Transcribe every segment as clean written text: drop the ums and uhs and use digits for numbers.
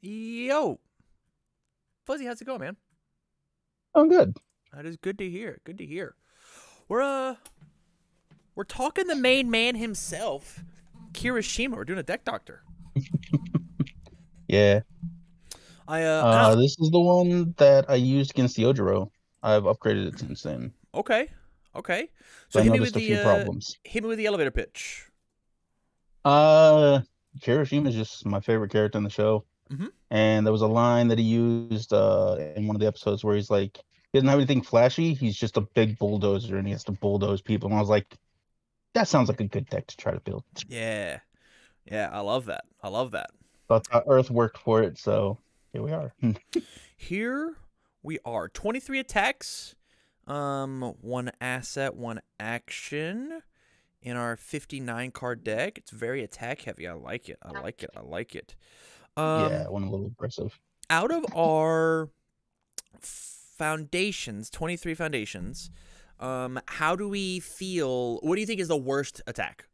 Yo, Fuzzy, how's it going, man? Oh, good. That is good to hear. Good to hear. We're talking the main man himself, Kirishima. We're doing a deck doctor. Yeah. I don't. This is the one that I used against the Ojiro. I've upgraded it since then. Okay, okay. So So I noticed a few problems. hit me with the elevator pitch. Uh, Kirishima is just my favorite character in the show. Mm-hmm. And there was a line that he used in one of the episodes where he's like, he doesn't have anything flashy. He's just a big bulldozer and he has to bulldoze people. And I was like, that sounds like a good deck to try to build. Yeah, yeah. I love that. I love that. Thought Earth worked for it, so here we are. Here we are. 23 attacks. One asset, one action. In our 59 card deck. It's very attack heavy. I like it. I like it. I like it. Yeah, one a little aggressive. Out of our foundations, 23 foundations, how do we feel? What do you think is the worst attack?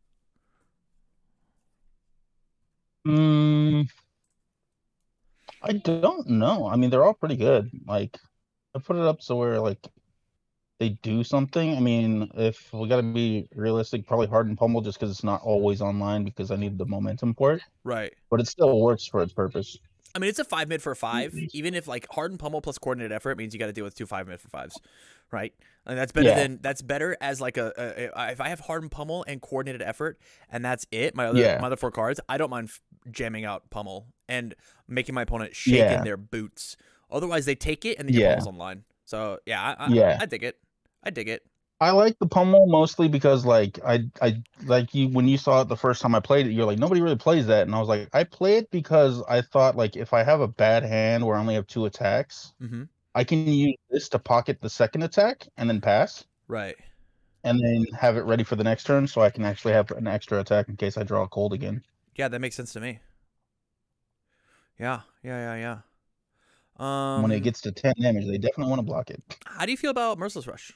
Hmm. I don't know. I mean, they're all pretty good. Like, I put it up so where like they do something. I mean, if we got to be realistic, probably Hardened Pummel just because it's not always online because I need the momentum for it. Right. But it still works for its purpose. I mean, it's a 5 mid for 5. Even if like hardened pummel plus coordinated effort means you got to deal with 2 5 mid for 5s, right? And that's better Yeah, than that's better as like if I have hardened pummel and coordinated effort and that's it. My yeah, other 4 cards, I don't mind jamming out pummel and making my opponent shake in yeah, their boots. Otherwise, they take it and then your yeah, pummel's online. So yeah, yeah. I dig it. I dig it. I like the Pummel mostly because like I like you when you saw it the first time I played it, you're like nobody really plays that, and I was like I play it because I thought like if I have a bad hand where I only have 2 attacks, Mm-hmm. I can use this to pocket the second attack and then pass, Right. and then have it ready for the next turn, so I can actually have an extra attack in case I draw a cold again. Yeah, that makes sense to me. Yeah. Yeah. Yeah. Yeah. When it gets to 10 damage, they definitely want to block it. How do you feel about Merciless Rush?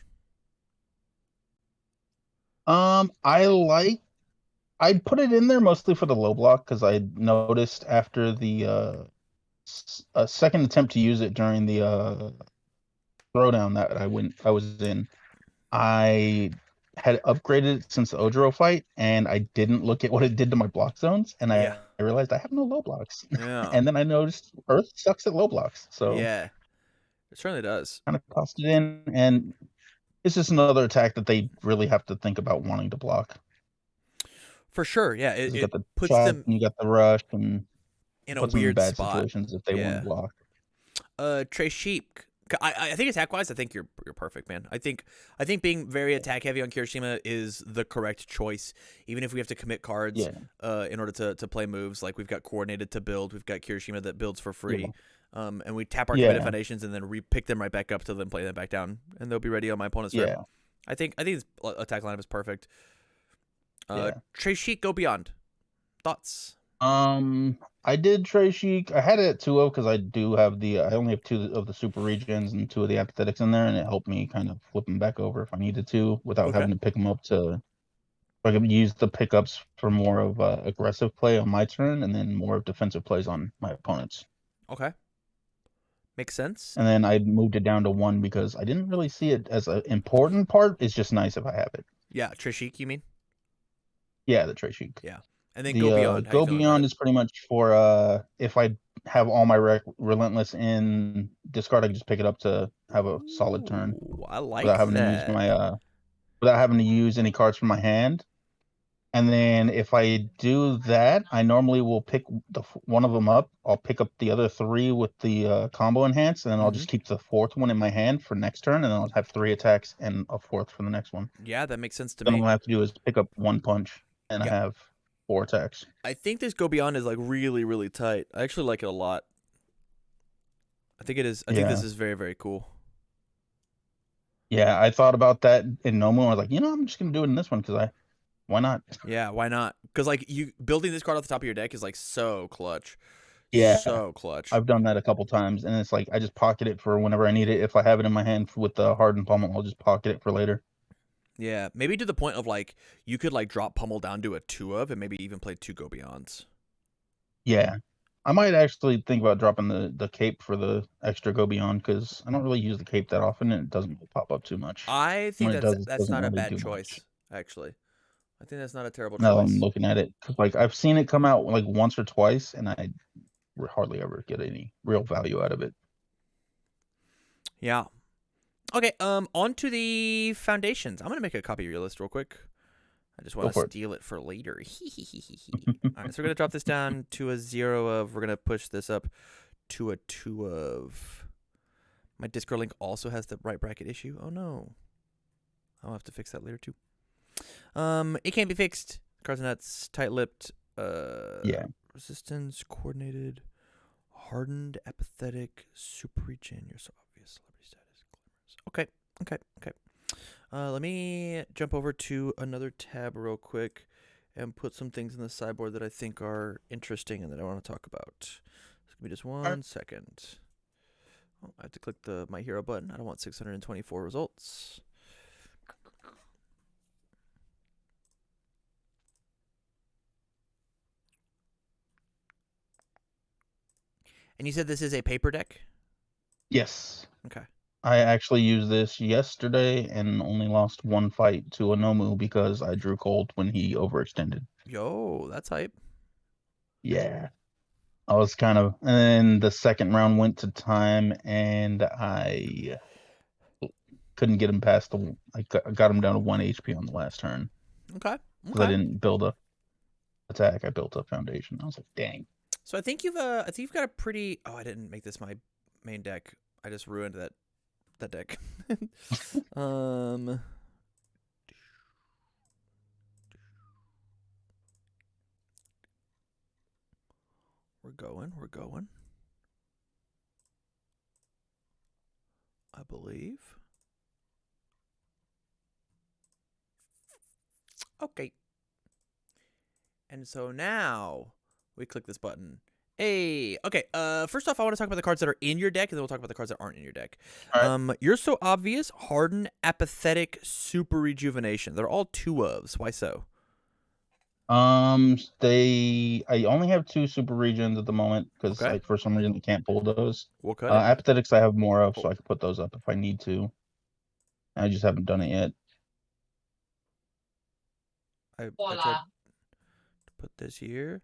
I like I put it in there mostly for the low block because I noticed after the second attempt to use it during the throwdown that I was in, I had upgraded it since the Ojiro fight, and I didn't look at what it did to my block zones, and Yeah. I realized I have no low blocks. Yeah. And then I noticed Earth sucks at low blocks, so Yeah. It certainly does. kind of tossed it in, and it's just another attack that they really have to think about wanting to block. For sure. Yeah. 'Cause It, you it got the puts chop them and you got the rush, and in a puts them in weird bad spot. situations if they want to Yeah. block. Trey Sheep. I think attack wise, I think you're perfect, man. I think being very attack heavy on Kirishima is the correct choice. Even if we have to commit cards, Yeah, in order to play moves, like we've got coordinated to build, we've got Kirishima that builds for yeah, free, and we tap our committed yeah, foundations and then pick them right back up to then play them back down, and they'll be ready on my opponent's turn. yeah, I think this attack lineup is perfect. yeah. Trey Sheik, go beyond. Thoughts? I did Trey Chic. I had it at 2 because I do have I only have 2 of the super regions and 2 of the apathetics in there, and it helped me kind of flip them back over if I needed to without Okay. having to pick them up to. I could use the pickups for more of aggressive play on my turn, and then more of defensive plays on my opponents. Okay. Makes sense. And then I moved it down to 1 because I didn't really see it as an important part. It's just nice if I have it. Yeah, Trey Sheik, you mean? Yeah, the Trey Chic. Yeah. And then go The beyond. How you go feeling about beyond it? is pretty much for if I have all my relentless in discard, I can just pick it up to have a solid turn Ooh, I without like having to use that. my without having to use any cards from my hand. And then if I do that, I normally will pick one of them up. I'll pick up the other 3 with the combo enhance, and then I'll Hmm. just keep the 4th one in my hand for next turn, and then I'll have 3 attacks and a 4th for the next one. Yeah, that makes sense to Then all me. I have to do is pick up 1 punch, and I Yeah, have 4 attacks. I think this go beyond is like really, really tight. I actually like it a lot. I think it is. I think this Yeah. is very, very cool. Yeah, I thought about that in Nomu. I was like, I'm just gonna do it in this one because why not? Yeah, why not? Because like you building this card off the top of your deck is like so clutch, Yeah, so clutch. I've done that a couple times, and it's like I just pocket it for whenever I need it. If I have it in my hand with the hardened pommel, I'll just pocket it for later. Yeah, maybe to the point of like you could like drop pummel down to a 2 of and maybe even play 2 go beyonds. Yeah, I might actually think about dropping the cape for the extra go beyond because I don't really use the cape that often and it doesn't really pop up too much. I think When it does, it that's doesn't not a really bad do much. choice, actually. I think that's not a terrible Now that I'm choice. looking at it, 'cause, like I've seen it come out like once or twice, and I hardly ever get any real value out of it. Yeah. Okay, on to the foundations. I'm gonna make a copy of your list real quick. I just Go want to for steal it for later. it. All right, so we're gonna drop this down to a 0 of. We're gonna push this up to a 2 of. My Discord link also has the right bracket issue. Oh no, I'll have to fix that later too. It can't be fixed. Cards and nuts, tight-lipped. Yeah. Resistance, coordinated, hardened, apathetic, super regen. You're so obvious. Celebrity status, glamorous. Okay. Let me jump over to another tab real quick and put some things in the sideboard that I think are interesting and that I want to talk about. Just give me just one second. Oh, I have to click the My Hero button. I don't want 624 results. And you said this is a paper deck? Yes. Okay. I actually used this yesterday and only lost one fight to a Nomu because I drew cold when he overextended. Yo, that's hype. Yeah. I was kind of, and then the second round went to time, and I couldn't get him past the. I got him down to 1 HP on the last turn Okay. because I didn't build up attack. I built up foundation. I was like, dang. So I think you've got a pretty. Oh, I didn't make this my main deck. I just ruined that deck. We're going. I believe. Okay. And so now we click this button. Hey, okay. First off, I want to talk about the cards that are in your deck, and then we'll talk about the cards that aren't in your deck. All right. You're so obvious. Harden, apathetic, super rejuvenation. They're all 2 ofs. Why so? I only have 2 super regions at the moment because, Okay. like, for some reason I can't pull those. We'll cut it. Apathetics I have more of, Oh, so I can put those up if I need to. I just haven't done it yet. I tried to put this here.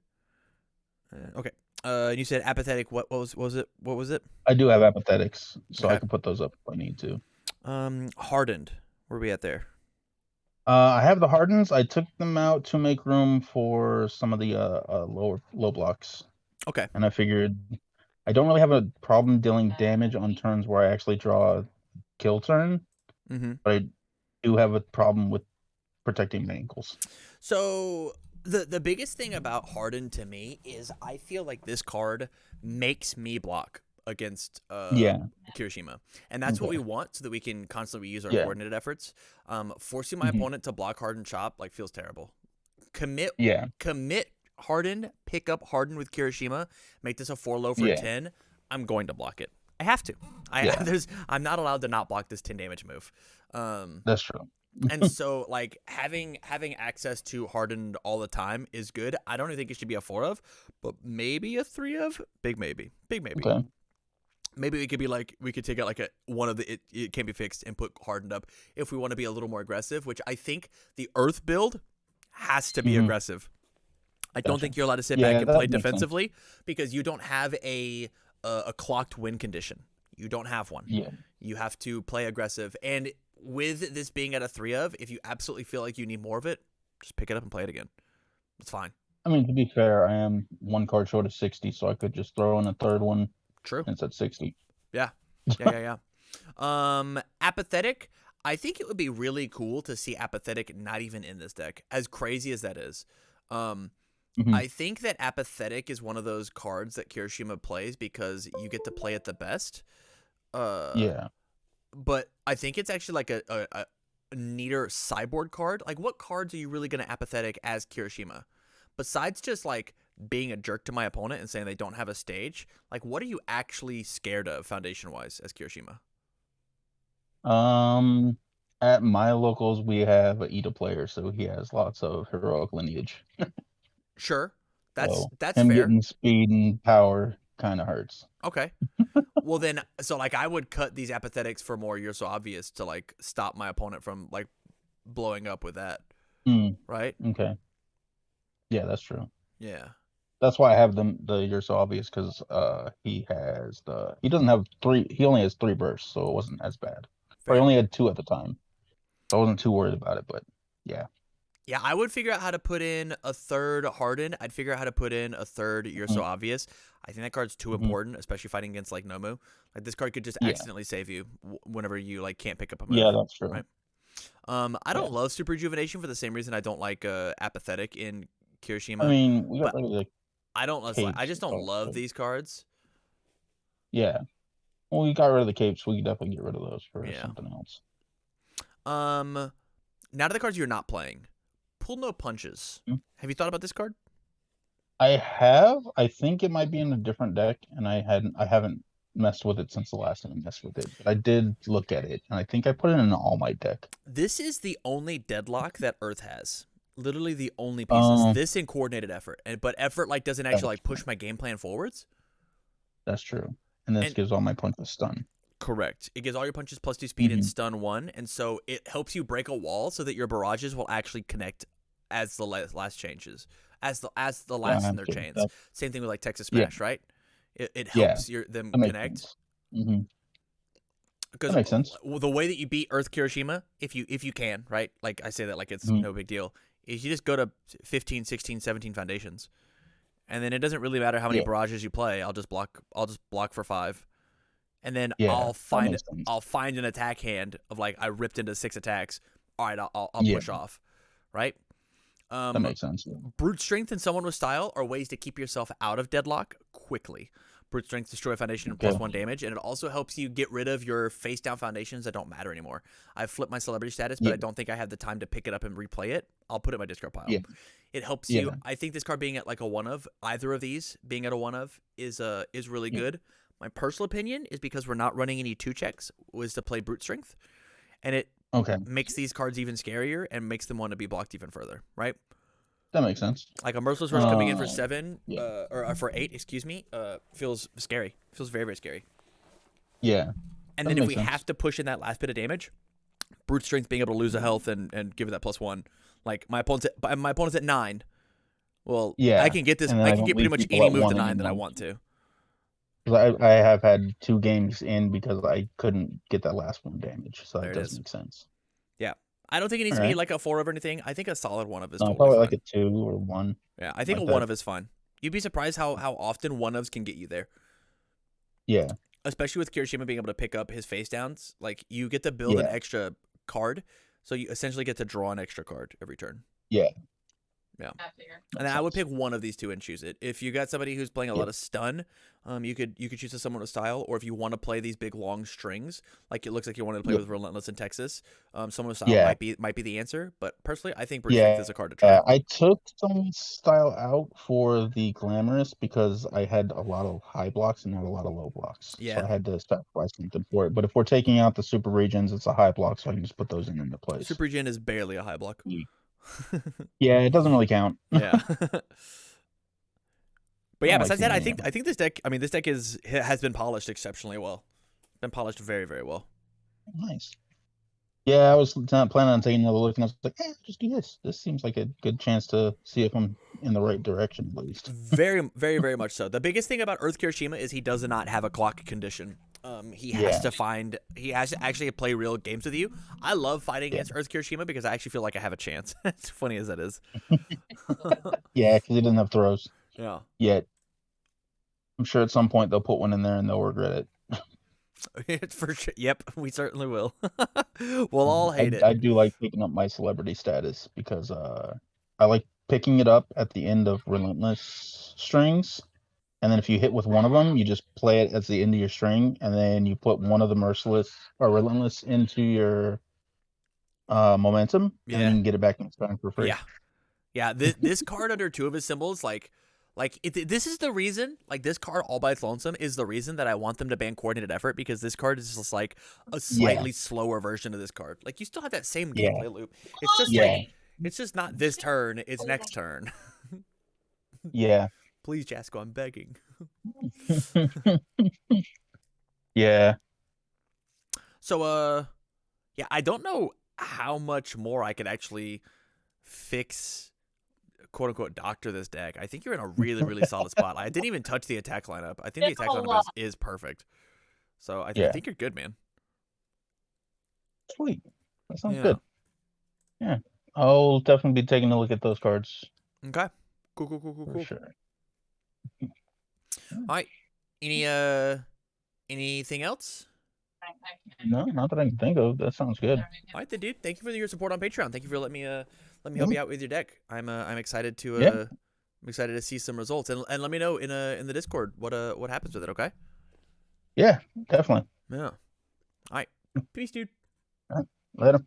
Okay. And you said apathetic. What was it? What was it? I do have apathetics, so I Okay. can put those up if I need to. Hardened. Where are we at there? I have the hardens. I took them out to make room for some of the low blocks, Okay. and I figured I don't really have a problem dealing damage on turns where I actually draw a kill turn, Mm-hmm. but I do have a problem with protecting my ankles. So the biggest thing about Harden to me is I feel like this card makes me block against Yeah. Kirishima, and that's what Okay. we want so that we can constantly use our Yeah. coordinated efforts. Forcing my opponent to block Harden chop like feels terrible. Commit Yeah. Harden, pick up Harden with Kirishima, make this a 4 low for Yeah. 10. I'm going to block it. I have to. Yeah. I'm not allowed to not block this 10 damage move. That's true. And so, like, having access to Hardened all the time is good. I don't even think it should be a 4 of, but maybe a 3 of. Big maybe. Okay. Maybe it could be like we could take out like a one of the it can be fixed and put Hardened up if we want to be a little more aggressive. Which I think the Earth build has to be aggressive. I don't think you're allowed to sit back and play defensively because you don't have a clocked win condition. You don't have one. Yeah. You have to play aggressive. And with this being at a 3 of, if you absolutely feel like you need more of it, just pick it up and play it again. It's fine. I mean, to be fair, I am 1 card short of 60, so I could just throw in a third one. True. And it's at 60. Yeah. Apathetic. I think it would be really cool to see Apathetic not even in this deck, as crazy as that is. I think that Apathetic is one of those cards that Kirishima plays because you get to play it the best. Yeah. But I think it's actually like a neater sideboard card. Like, what cards are you really going to Apathetic as Kirishima? Besides just, like, being a jerk to my opponent and saying they don't have a stage, like, what are you actually scared of foundation-wise as Kirishima? At my locals, we have a Ida player, so he has lots of heroic lineage. Sure. So That's him fair. getting speed and power kind of hurts. Okay. Well then, so like I would cut these apathetics for more You're So Obvious to like stop my opponent from like blowing up with that, Mm, right? okay. Yeah, that's true. Yeah. That's why I have them the You're So Obvious, because he doesn't have three, he only has three bursts, so it wasn't as bad. Or he Fair. only had two at the time. So I wasn't too worried about it, but yeah. Yeah, I would figure out how to put in a third Harden. I'd figure out how to put in a third You're So Mm-hmm. Obvious. I think that card's too Mm-hmm. important, especially fighting against like Nomu. Like this card could just Yeah. accidentally save you whenever you like can't pick up a Yeah, move, that's true. right? I Yeah. don't love Super Rejuvenation for the same reason I don't like Apathetic in I Kirishima, mean, we got but rid of the I capes. just don't love these cards. Yeah. Well, we got rid of the capes. We could definitely get rid of those for Yeah. something else. Now to the cards you're not playing. Pull No Punches. Hmm? Have you thought about this card? I have. I think it might be in a different deck, and I haven't messed with it since the last time I messed with it. But I did look at it, and I think I put it in an All Might deck. This is the only deadlock that Earth has. Literally the only pieces. Um, This and coordinated effort. But effort like doesn't actually that's like push my game plan forwards. that's true. And this And gives all my punches stun. correct. It gives all your punches +2 speed and Mm-hmm. stun 1, and so it helps you break a wall so that your barrages will actually connect as the last changes. As the last in their Okay. chains. Same thing with like Texas Yeah. Smash, right? It Yeah. helps them That makes connect. sense. Mm-hmm. That Because makes sense. the way that you beat Earth Kirishima, if you can, right? Like I say that like it's Mm-hmm. no big deal, is you just go to 15, 16, 17 foundations. And then it doesn't really matter how many Yeah. barrages you play. I'll just block for 5. And then Yeah. I'll That makes sense. find an attack hand of like I ripped into 6 attacks. All right, I'll Yeah. push off, right? That makes sense. Brute Strength and Someone with Style are ways to keep yourself out of deadlock quickly. Brute Strength destroy foundation and Okay. +1 damage, and it also helps you get rid of your face down foundations that don't matter anymore. I've flipped my celebrity status, but Yeah. I don't think I have the time to pick it up and replay it. I'll put it in my discard pile. Yeah. It helps Yeah. you. I think this card being at like a 1 of, either of these being at a 1 of is really Yeah. good. My personal opinion is because we're not running any 2 checks, was to play Brute Strength, and it Okay. makes these cards even scarier and makes them want to be blocked even further, right? That makes sense. Like a Merciless Rush coming in for 7, Yeah. or for 8, excuse me, feels scary. Feels very, very scary. Yeah. And That then if makes we sense. have to push in that last bit of damage, Brute Strength being able to lose a health and give it that +1. Like my opponent's at 9. Well, Yeah. I can get this. And then I I can don't get pretty leave much people any at move to 1 9 that I anymore. want to. 'Cause I have had 2 games in because I couldn't get that last one damage, so There that it does is. make sense. Yeah, I don't think it needs to be Alright. like a 4 of or anything. I think a solid 1 of is No, totally probably fine. like a 2 or 1. Yeah, I think like a 1 that. of is fine. You'd be surprised how often 1 ofs can get you there. Yeah. Especially with Kirishima being able to pick up his face downs, like you get to build an Yeah. extra card, so you essentially get to draw an extra card every turn. Yeah. Yeah. Fair. And I would pick one of these 2 and choose it. If you got somebody who's playing a lot of stun, you could choose Someone with Style, or if you want to play these big long strings, like it looks like you wanted to play Yep. with Relentless in Texas, Someone with Style Yeah. might be the answer. But personally, I think Brute Strength Yeah. is a card to try. I took some style out for the glamorous because I had a lot of high blocks and not a lot of low blocks. So Yeah. I had to sacrifice something for it. But if we're taking out the super regions, it's a high block, so I can just put those into place. Super Gen is barely a high block. Yeah, it doesn't really count. Yeah. But yeah, I like besides that, I seeing think this deck. I mean, this deck has been polished exceptionally well. Been polished very, very well. Nice. Yeah, I was not planning on taking another look, and I was like, just do this. This seems like a good chance to see if I'm in the right direction, at least. Very, very, very much so. The biggest thing about Earth Kirishima is he does not have a clock condition. He has to actually play real games with you. I love fighting against Earth Kirishima because I actually feel like I have a chance. As funny as that is. Yeah, because he doesn't have throws Yeah. yet. I'm sure at some point they'll put one in there and they'll regret it. It's for sure. Yep, we certainly will. We'll all hate it. I do like picking up my celebrity status because I like picking it up at the end of relentless strings, and then if you hit with one of them, you just play it as the end of your string, and then you put one of the merciless or relentless into your momentum, and then you can get it back next time for free. Yeah. This card under 2 of his symbols, this is the reason, like this card all by its lonesome is the reason that I want them to ban coordinated effort, because this card is just like a slightly slower version of this card. Like you still have that same gameplay loop. It's just like, it's just not this turn, it's next turn. Yeah. Please, Jasco, I'm begging. Yeah. So, yeah, I don't know how much more I could actually fix, quote unquote, doctor this deck. I think you're in a really, really solid spot. I didn't even touch the attack lineup. I think the attack lineup is perfect. So I Yeah. think you're good, man. Sweet. That sounds Yeah. good. Yeah. I'll definitely be taking a look at those cards Okay. Cool, cool, cool, cool, for cool. sure. All right. Any anything else? No, not that I can think of. That sounds good. All right, then, dude. Thank you for your support on Patreon. Thank you for letting me help Yeah. you out with your deck. I'm excited to Yeah. I'm excited to see some results, and let me know in the Discord what happens with it. Okay. Yeah, definitely. Yeah. All right. Peace, dude. All right. Later.